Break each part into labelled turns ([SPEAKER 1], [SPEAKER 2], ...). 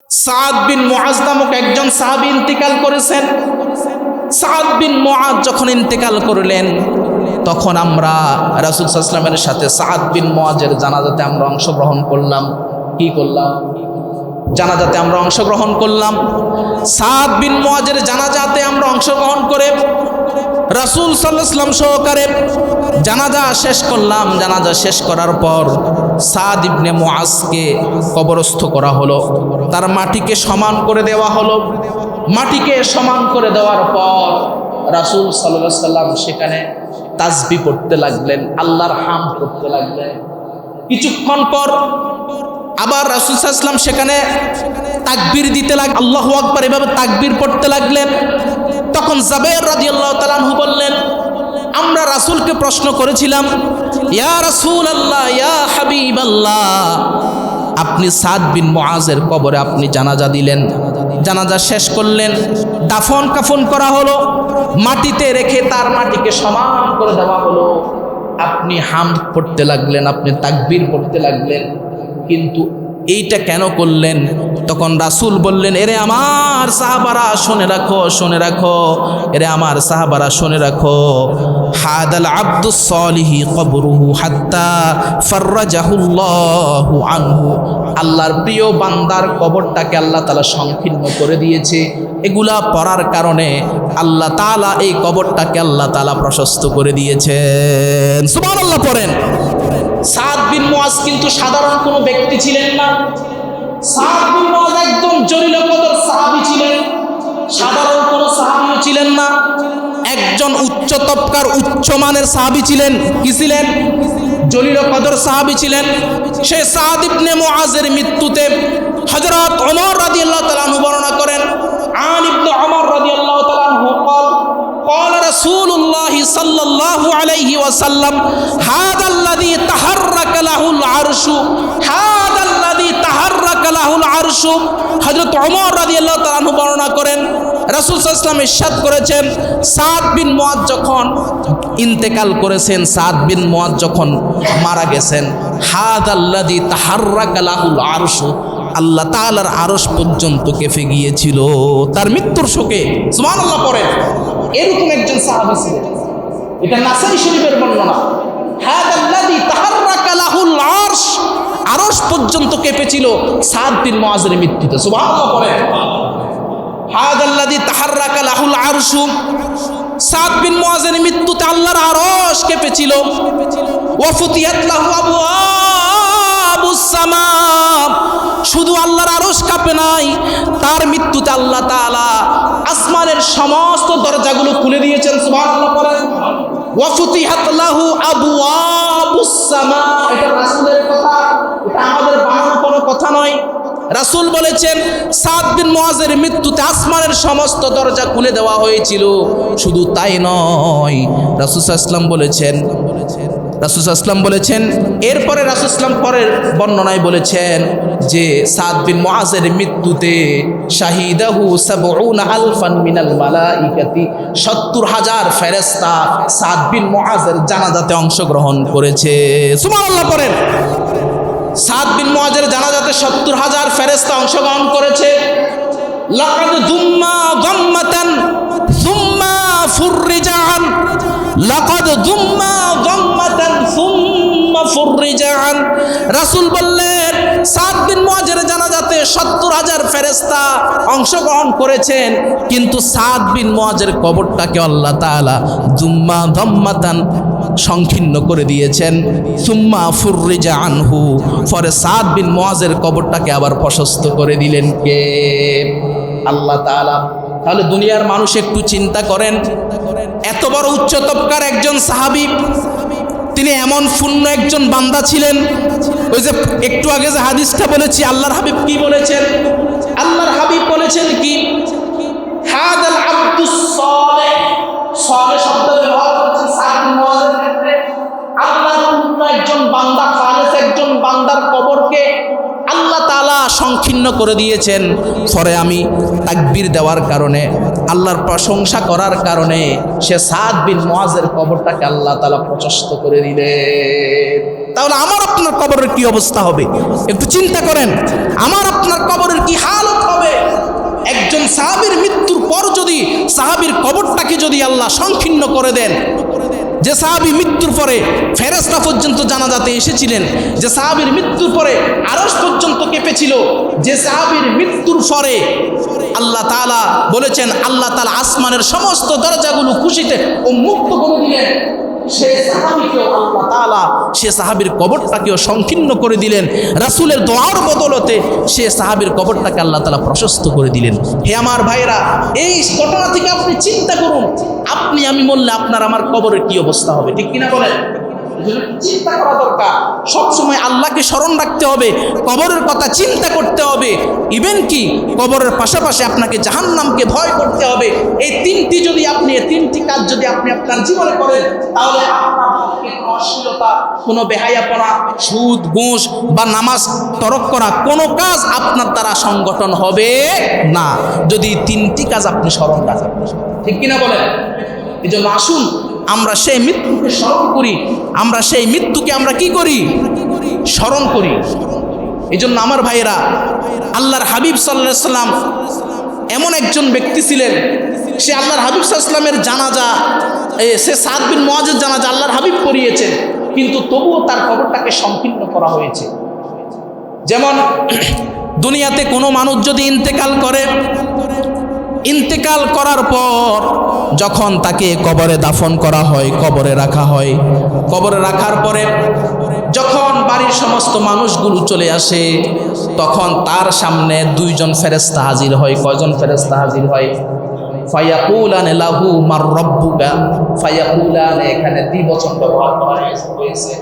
[SPEAKER 1] সাদ বিন মুআজ নামক একজন সাহাবী ইন্তেকাল করেছেন। সাদ বিন মুআজ যখন ইন্তেকাল করলেন, তখন আমরা রাসূল সাল্লাল্লাহু আলাইহি ওয়াসাল্লামের সাথে সাদ বিন মুআজের জানাজাতে আমরা অংশগ্রহণ করলাম। কি করলাম? জানাজাতে আমরা অংশগ্রহণ করলাম। সাদ বিন মুআজের জানাজাতে আমরা অংশগ্রহণ করে রাসূল সাল্লাল্লাহু আলাইহি ওয়াসাল্লাম সহকারে জানাজা শেষ করলাম। জানাজা শেষ করার পর সাদ ইবনে মুআজকে কবরস্থ করা হলো, তার মাটিকে সমান করে দেওয়া হলো। মাটিকে সমান করে দেওয়ার পর রাসূল সাল্লাল্লাহু আলাইহি ওয়াসাল্লাম সেখানে তাসবিহ পড়তে লাগলেন, আল্লাহর হামদ করতে লাগলেন। কিছুক্ষণ পর আবার রাসূল সাল্লাল্লাহু আলাইহি ওয়াসাল্লাম সেখানে তাকবীর দিতে লাগলেন, আল্লাহু আকবার এভাবে তাকবীর পড়তে লাগলেন। তখন জাবের রাদিয়াল্লাহু তাআলা আনহু বললেন, আমরা রাসূলকে প্রশ্ন করেছিলাম, ইয়া রাসূলুল্লাহ, ইয়া হাবিবাল্লাহ, আপনি সাদ বিন মুআজের কবরে আপনি জানাজা দিলেন, জানাজা শেষ করলেন, দাফন কাফন করা হলো, মাটিতে রেখে তার মাটিকে সমান করে দেওয়া হলো, আপনি হামদ পড়তে লাগলেন, আপনি তাকবীর পড়তে লাগলেন, কিন্তু এইটা কেন করলেন? তখন রাসূল বললেন, এরে আমার সাহাবারা শুনে রাখো, শুনে রাখো, এরে আমার সাহাবারা শুনে রাখো, হাদাল আব্দুস সালিহি কবরুহু হাত্তা ফাররাজাহুল্লাহু আনহু, আল্লাহর প্রিয় বান্দার কবরটাকে আল্লাহ তাআলা সংকীর্ণ করে দিয়েছে। এগুলা পড়ার কারণে আল্লাহ তাআলা এই কবরটাকে আল্লাহ তাআলা প্রশস্ত করে দিয়েছেন। সুবহানাল্লাহ পড়েন। সাদ বিন মুআজ কিন্তু সাধারণ কোনো ব্যক্তি ছিলেন না। সাদ বিন মুআজ একদম জলিল কদর সাহাবী ছিলেন, সাধারণ কোনো সাহাবীও ছিলেন না, একজন উচ্চ তবকার উচ্চ মানের সাহাবী ছিলেন। কি ছিলেন? জলিল কদর সাহাবী ছিলেন। সেই সাদ ইবনে মুআজের মৃত্যুতে হযরত ওমর রাদিয়াল্লাহু তাআলা আনহু বর্ণনা করেন, আন ইবনে ওমর রাদিয়াল্লাহু তাআলা আনহু قال رسول الله صلى الله عليه وسلم هذا الذي تحرك له العرش هذا الذي تحرك له العرش। হযরত ওমর রাদিয়াল্লাহু তাআলা আনহু বর্ণনা করেন, রাসূল সাল্লাল্লাহু আলাইহি ওয়াসাল্লাম ইরশাদ করেছেন, সাদ বিন মুআজ যখন ইন্তেকাল করেছেন, সাদ বিন মুআজ যখন মারা গেছেন, হাদাল্লাযী তাহাররাকা লাহুল আরশ, আল্লাহ তাআলার আরশ পর্যন্ত কেঁপে গিয়েছিল তার মৃত্যুর শোকে। সুবহানাল্লাহ পড়েন। এরকম একজন সাহাবী ছিলেন, এটা নাসাই শরীফের বর্ণনা। হাদাল্লাযী তাহাররাকা লাহুল আরশ, আরশ পর্যন্ত কেঁপেছিল সাদ বিন মুআজের মৃত্যুতে। সুবহানাল্লাহ পড়েন। হাদাল্লাযী তাহাররাকা লাহুল আরশ, সাদ বিন মুআজের মৃত্যুতে আল্লাহর আরশ কেঁপেছিল। ওয়া ফুতিহাত লাহু আবওয়াবুস সামা, শুধু আল্লাহর আরশ কাঁপে নাই, তার মৃত্যুতে আল্লাহ তাআলা আসমানের সমস্ত দরজাগুলো খুলে দিয়েছেন। সুবহানাল্লাহ পড়েন। ওয়া ফুতিহাত লাহু আবওয়াবুস সামা, এটা রাসূলের কথা, এটা আমাদের বানানো কোনো কথা নয়। রাসূল বলেছেন, সাদ বিন মুআজের মৃত্যুতে আসমানের সমস্ত দরজা খুলে দেওয়া হয়েছিল। শুধু তাই নয়, রাসূল সাল্লাল্লাহু আলাইহি ওয়াসাল্লাম বলেছেন, রাসূল সাল্লাল্লাহু আলাইহি ওয়াসাল্লাম বলেছেন, এরপরে রাসূল সাল্লাল্লাহু আলাইহি ওয়াসাল্লাম পরের বর্ণনায় বলেছেন যে সাদ বিন মুআজের মৃত্যুতে শাহিদাহু ৭০ আলফান মিনাল মালাইকাতি, ৭০,০০০ ফেরেশতা সাদ বিন মুআজের জানাজাতে অংশগ্রহণ করেছে। সুবহানাল্লাহ পড়েন। সাদ বিন মুআজের জানাজাতে ৭০,০০০ ফেরেশতা অংশগ্রহণ করেছে। লাকাদ দুম্মা গাম্মাতান সুম্মা ফুররিজা আন, লাকাদ দুম্মা গাম্মাতান সুম্মা ফুররিজা আন। রাসূল বললেন, সাদ বিন মুআজের জানাজাতে ৭০,০০০ ফেরেশতা অংশগ্রহণ করেছেন, কিন্তু সাদ বিন মুআজের কবরটাকে আল্লাহ তাআলা দুম্মা গাম্মাতান সংকীর্ণ করে দিয়েছেন। সুম্মা ফুররিজা আনহু, পরে সাদ বিন মুআজের কবরটাকে আবার প্রশস্ত করে দিলেন কে? আল্লাহ তাআলা। তাহলে দুনিয়ার মানুষ একটু চিন্তা করেন, এত বড় উচ্চ তবকার একজন সাহাবী, তিনি এমন পূর্ণ একজন বান্দা ছিলেন। ওই যে একটু আগে যে হাদিসটা বলেছি, আল্লাহর হাবিব কি বলেছেন? আল্লাহর হাবিব বলেছেন কি? হাদাল আব্দুস সালেহ, সালেহ শব্দ ব্যবহার করেছেন সাদ বিন মুআজের ক্ষেত্রে। আল্লাহর পূর্ণ একজন বান্দা, খালেস একজন বান্দার কবরকে আল্লাহ তাআলা সংকীর্ণ করে দিয়েছেন। পরে আমি তাকবীর দেওয়ার কারণে, আল্লাহর প্রশংসা করার কারণে সে সাদ বিন মুআজের কবরটাকে আল্লাহ তাআলা প্রশস্ত করে দিলেন। তাহলে আমার আপনার কবরের কি অবস্থা হবে? একটু চিন্তা করেন, আমার আপনার কবরের কি হালত হবে? একজন সাহাবীর মৃত্যুর পর যদি সাহাবীর কবরটাকে যদি আল্লাহ সংকীর্ণ করে দেন, যে সাহাবী মৃত্যুর পরে ফেরেশতা পর্যন্ত জানাজাতে এসেছিলেন, যে সাহাবীর মৃত্যুর পরে আরশ পর্যন্ত কেঁপেছিল, যে সাহাবীর মৃত্যুর পরে আল্লাহ তাআলা বলেছেন আল্লাহ তাআলা আসমানের সমস্ত দরজাগুলো খুশিতে উন্মুক্ত করে দিলেন, সেই সাহাবীকেও আল্লাহ তাআলা সে সাহাবীর কবরটাকেও সংকীর্ণ করে দিলেন। রাসূলের দোয়ার বদলতে সে সাহাবীর কবরটাকে আল্লাহ তাআলা প্রশস্ত করে দিলেন। হে আমার ভাইরা, এই ঘটনা থেকে আপনি চিন্তা করুন, আপনি আমি মরলে আপনার আমার কবরের কি অবস্থা হবে, ঠিক কিনা বলেন? চিন্তা করা দরকার, সবসময় আল্লাহকে স্মরণ রাখতে হবে, কবরের কথা চিন্তা করতে হবে। ইভেন কি কবরের পাশাপাশি আপনাকে জাহান্নামকে ভয় করতে হবে। এই তিনটি কাজ যদি আপনি আপনার জীবনে করেন, তাহলে আপনার কোনো অশ্লীলতা, কোনো বেহায়াপনা, সুদ, ঘুষ বা নামাজ তরক করা কোনো কাজ আপনার দ্বারা সংগঠন হবে না, যদি তিনটি কাজ আপনি স্মরণ রাখেন, ঠিক কিনা বলেন? এই জন্য আসুন আমরা সেই মৃত্যুকে স্মরণ করি, আমরা সেই মৃত্যুকে আমরা কি করি? স্মরণ করি। এই জন্য আমার ভাইয়েরা, আল্লাহর হাবিব সাল্লাল্লাহু আলাইহি সাল্লাম এমন একজন ব্যক্তি ছিলেন, সে আল্লাহর হাবিব সাল্লাল্লাহু আলাইহি সাল্লামের জানাজা, সে সাদ বিন মুআজের জানাজা আল্লাহর হাবিব পড়িয়েছেন, কিন্তু তবুও তার কবরটাকে সংকীর্ণ করা হয়েছে। যেমন দুনিয়াতে কোনো মানুষ যদি ইন্তেকাল করে, ইন্তেকাল করার পর যখন তাকে কবরে দাফন করা হয়, কবরে রাখা হয়, কবরে রাখার পরে যখন বাড়ির সমস্ত মানুষগুলো চলে আসে, তখন তার সামনে দুইজন ফেরেশতা হাজির হয়। কয়জন ফেরেশতা হাজির হয়? ফায়াকুলানে লাহু মার রব্বুকা। ফায়াকুলানে এখানে দ্বিবচন ব্যবহার করা হয়েছে।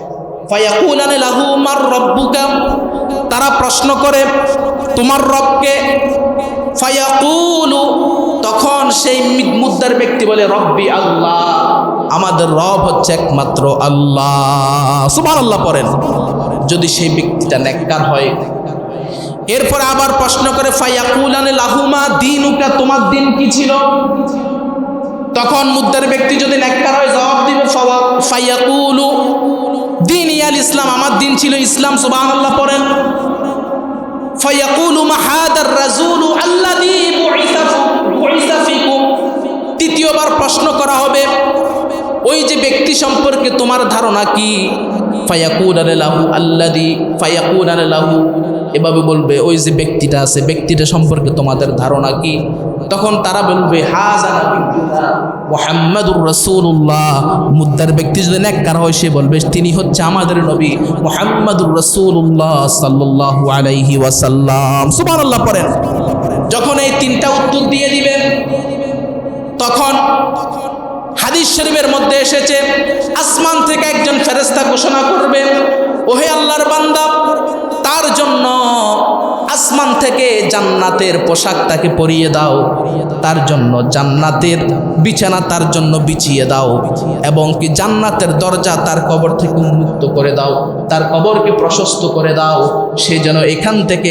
[SPEAKER 1] ফায়াকুলানে লাহু মার রব্বুকা, তারা প্রশ্ন করে তোমার রবকে। ফায়াকুলু, তখন সেই মুদ্দার ব্যক্তি বলে রব্বি আল্লাহ, আমাদের রব হচ্ছে একমাত্র আল্লাহ। সুবহানাল্লাহ পড়েন। যদি সেই ব্যক্তিটা নেককার হয়, এরপরে আবার প্রশ্ন করে ফায়াকুলানে লাহুমা দীনুকা, তোমার দিন কি ছিল? তখন মুদ্দার ব্যক্তি যদি নেককার হয় জবাব দিবে ফায়াকুলু দীনি আল ইসলাম, আমার দিন ছিল ইসলাম। সুবহানাল্লাহ পড়েন। ফায়াকুলু মা হাদার রাসূলু আল্লাযী বুইসা ফিকুম, তৃতীয়বার প্রশ্ন করা হবে ওই যে ব্যক্তি সম্পর্কে তোমার ধারণা কি? ফায়াকুলানে লাহু আল্লাযী, ফায়াকুলানে লাহু, এভাবে বলবে ওই যে ব্যক্তিটা আছে, ব্যক্তিটা সম্পর্কে তোমাদের ধারণা কি? তখন তারা বলবে হাযা নাবিয়্যুনা মুহাম্মাদুর রাসূলুল্লাহ। মুদ্দার ব্যক্তি যদি নেককার হয়, সে বলবে তিনি হচ্ছে আমাদের নবী মুহাম্মাদুর রাসূলুল্লাহ সাল্লাল্লাহু আলাইহি ওয়াসাল্লাম। সুবহানাল্লাহ পড়েন। যখন এই তিনটা উত্তর দিয়ে দিবেন, তখন হাদিস শরীফের মধ্যে এসেছে আসমান থেকে একজন ফেরেশতা ঘোষণা করবে, ওহে আল্লাহর বান্দা, তার জন্য আসমান থেকে জান্নাতের পোশাক তাকে পরিয়ে দাও, তার জন্য জান্নাতের বিছানা তার জন্য বিছিয়ে দাও, এবং কি জান্নাতের দরজা তার কবর থেকে উন্মুক্ত করে দাও, তার কবরকে প্রশস্ত করে দাও, সে যেন এখান থেকে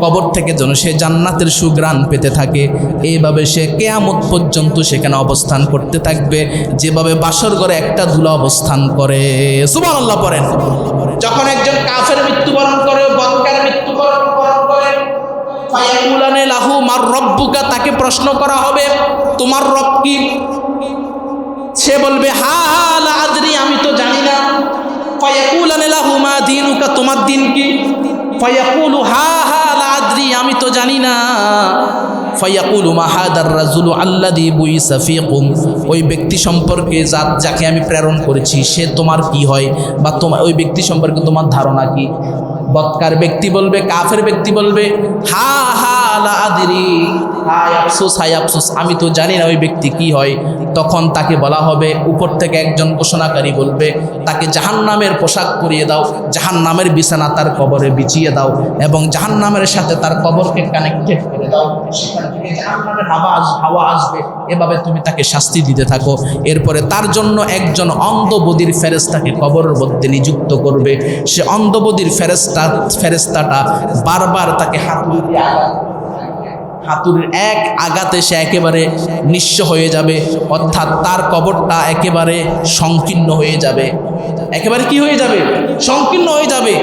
[SPEAKER 1] কবর থেকে যেন সে জান্নাতের সুঘ্রাণ পেতে থাকে। এইভাবে সে কিয়ামত পর্যন্ত সেখানে অবস্থান করতে থাকবে, যেভাবে বাসর ঘরে একটা ধুলা অবস্থান করে। সুবহানাল্লাহ পড়েন। যখন একজন কাফের মৃত্যুবরণ করে, বদকার মৃত্যুবরণ করে, ফায়াকুলানে লাহু মার রব্বুকা, তাকে প্রশ্ন করা হবে তোমার রব কি? সে বলবে হা হা লা আদরি, আমি তো জানি না। ফায়াকুলানে লাহু মা দীনুকা, তোমার দিন কি? ফায়াকুলু হা হা লা আদরি, আমি তো জানি না। ফায়াকুলু মা হাদার রাজুলু আল্লাযী বুইসা ফীকুম, ওই ব্যক্তি সম্পর্কে যাকে আমি প্রেরণ করেছি সে তোমার কি হয়, বা তোমার ওই ব্যক্তি সম্পর্কে তোমার ধারণা কি? বদকার ব্যক্তি বলবে, কাফের ব্যক্তি বলবে হা হা লা আদরি, হায় আফসোস, হায় আফসোস, আমি তো জানি না ওই ব্যক্তি কি হয়। তখন তাকে বলা হবে, উপর থেকে একজন ঘোষণাকারী বলবে তাকে জাহান্নামের পোশাক পরিয়ে দাও, জাহান্নামের বিছানা তার কবরে বিছিয়ে দাও, এবং জাহান্নামের সাথে তার কবরকে কানেক্টেড করে দাও, সেখান থেকে জাহান্নামের হাওয়া আসবে, এভাবে তুমি তাকে শাস্তি দিতে থাকো। এরপরে তার জন্য একজন অন্ধবধির ফেরেশতাকে কবরের মধ্যে নিযুক্ত করবে। সে অন্ধবধির ফেরেশতাটা বারবার তাকে হাতুড়ির এক আঘাতে সে একেবারে নিঃস্ব হয়ে যাবে, অর্থাৎ তার কবরটা একেবারে সংকীর্ণ হয়ে যাবে। একেবারে কি হয়ে যাবে? সংকীর্ণ হয়ে যাবে।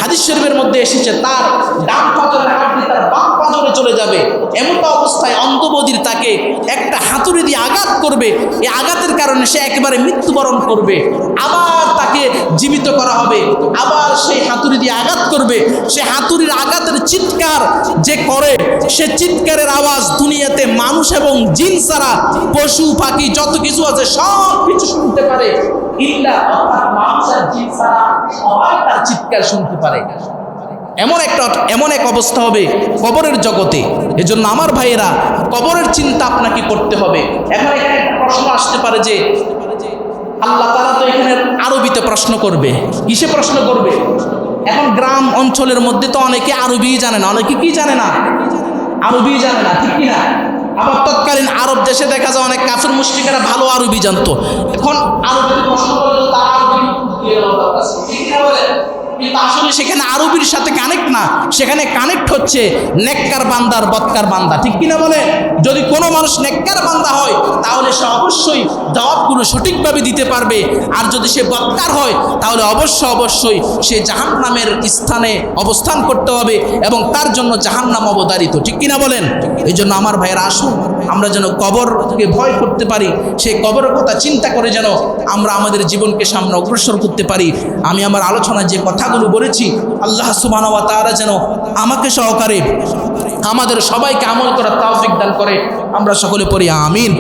[SPEAKER 1] হাদিস শরীফের মধ্যে এসেছে তার ডান পাঁজরের হাড়টি তার বাম পাঁজরে চলে যাবে। এমনটা অবস্থায় অন্ধবধির তাকে একটা হাতুড়ি দিয়ে আঘাত করবে, এই আঘাতের কারণে সে একেবারে মৃত্যুবরণ করবে। আবার তাকে জীবিত করা হবে, আবার সেই হাতুড়ি দিয়ে আঘাত করবে। সে হাতুড়ির আঘাতের চিৎকার যে করে, সে চিৎকারের আওয়াজ দুনিয়াতে মানুষ এবং জিন ছাড়া পশু পাখি যত কিছু আছে সব কিছু শুনতে পারে। ইল্লা অর্থাৎ মানুষ আর জিন ছাড়া সবাই তার চিৎকার শুনতে পারে। এমন এক অবস্থা হবে কবরের জগতে। এজন্য আমার ভাইয়েরা, কবরের চিন্তা আপনাকে করতে হবে। এখন এখানে একটা প্রশ্ন আসতে পারে যে আল্লাহ তাআলা তো এখানে আরবিতে প্রশ্ন করবে। কিসে প্রশ্ন করবে? এখন গ্রাম অঞ্চলের মধ্যে তো অনেকে আরবি জানে না, অনেকে কি জানে না? আরবি জানে না, ঠিক কিনা? আবার তৎকালীন আরব দেশে দেখা যায় অনেক কাফির মুশরিকেরা ভালো আরবি জানতো। এখন আরবিতে প্রশ্ন করলে তো তার আরবি দিয়ে দেওয়া দরকার, ঠিক কিনা বলেন? কিন্তু আসলে সেখানে আরবির সাথে কানেক্ট না, সেখানে কানেক্ট হচ্ছে নেককার বান্দার বদকার বান্দা, ঠিক কিনা বলে? যদি কোনো মানুষ নেককার বান্দা হয় তাহলে সে অবশ্যই জবাবগুলো সঠিকভাবে দিতে পারবে, আর যদি সে বদকার হয় তাহলে অবশ্যই সে জাহান্নামের স্থানে অবস্থান করতে হবে এবং তার জন্য জাহান্নাম অবধারিত, ঠিক কিনা বলেন? এই জন্য আমার ভাইয়েরা, আসুন আমরা যেন কবরকে ভয় করতে পারি, সেই কবরের কথা চিন্তা করে যেন আমরা আমাদের জীবনকে সামনে অগ্রসর করতে পারি। আমি আমার আলোচনায় যে কথাগুলো বলেছি, আল্লাহ সুবহানাহু ওয়া তাআলা যেন আমাকে সহকারে আমাদের সবাইকে আমল করার তৌফিক দান করে। আমরা সকলে পড়ি আমিন।